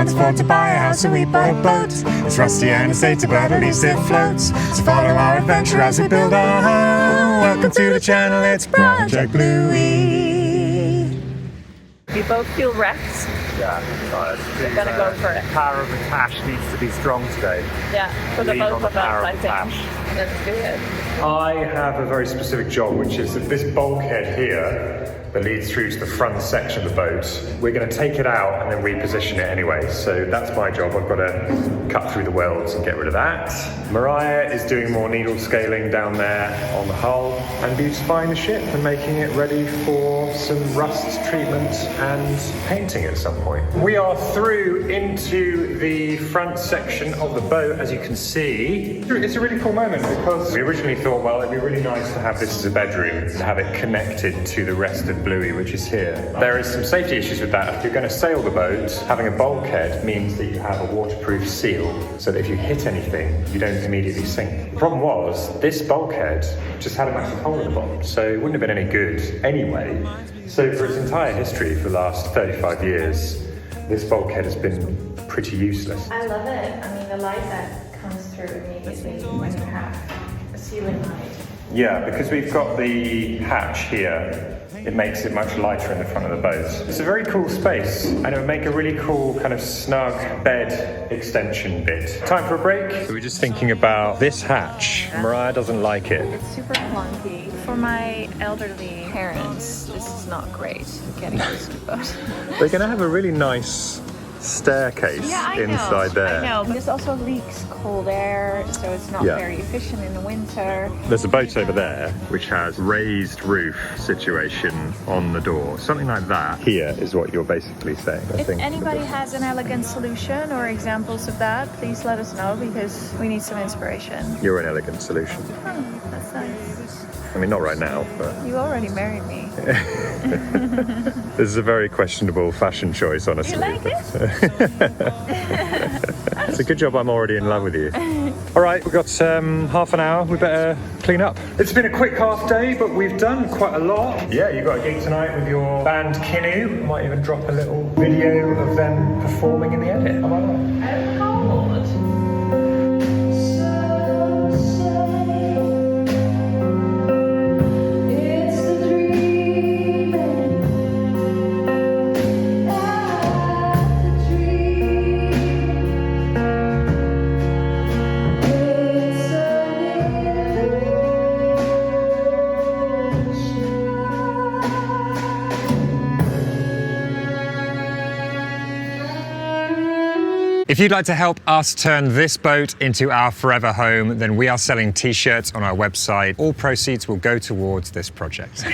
can't afford to buy a house, so we bought a boat. It's rusty and it's dated, but at least it floats. So follow our adventure as we build our home. Welcome to the channel, it's Project Bluey. You both feel wrecked? Yeah, We're gonna go for it. The power of the cash needs to be strong today. Yeah, for the Lean both on the of us, power I of the think. cash. Let's do it. I have a very specific job, which is that this bulkhead here that leads through to the front section of the boat, we're going to take it out and then reposition it anyway. So that's my job. I've got to cut through the welds and get rid of that. Mariah is doing more needle scaling down there on the hull and beautifying the ship and making it ready for some rust treatment and painting at some point. We are through into the front section of the boat, as you can see. It's a really cool moment because we originally thought, well, it'd be really nice to have this as a bedroom and have it connected to the rest of Bluey, which is here. There is some safety issues with that. If you're going to sail the boat, having a bulkhead means that you have a waterproof seal so that if you hit anything, you don't immediately sink. The problem was, this bulkhead just had a massive hole in the bottom, so it wouldn't have been any good anyway. So for its entire history, for the last 35 years, this bulkhead has been pretty useless. I love it. I mean, the light that comes through immediately when you have a ceiling light. Yeah, because we've got the hatch here, it makes it much lighter in the front of the boat. It's a very cool space, and it would make a really cool kind of snug bed extension bit. Time for a break? So we're just thinking about this hatch. Mariah doesn't like it. It's super clunky. For my elderly parents, this is not great getting used to boat. They're going to have a really nice staircase inside there. I know. This also leaks cold air, so it's not very efficient in the winter. There's a boat over there which has raised roof situation on the door. Something like that here is what you're basically saying, I If think. anybody has an elegant solution or examples of that, please let us know because we need some inspiration. You're an elegant solution. Oh, that's nice. I mean, not right now, but You already married me. this is a very questionable fashion choice, honestly. You like it? It's a good job I'm already in love with you. All right, we've got half an hour. We better clean up. It's been a quick half day, but we've done quite a lot. Yeah, you've got a gig tonight with your band Kinu. I might even drop a little video of them performing in the edit. Am I right? I'm cold. If you'd like to help us turn this boat into our forever home, then we are selling t-shirts on our website. All proceeds will go towards this project.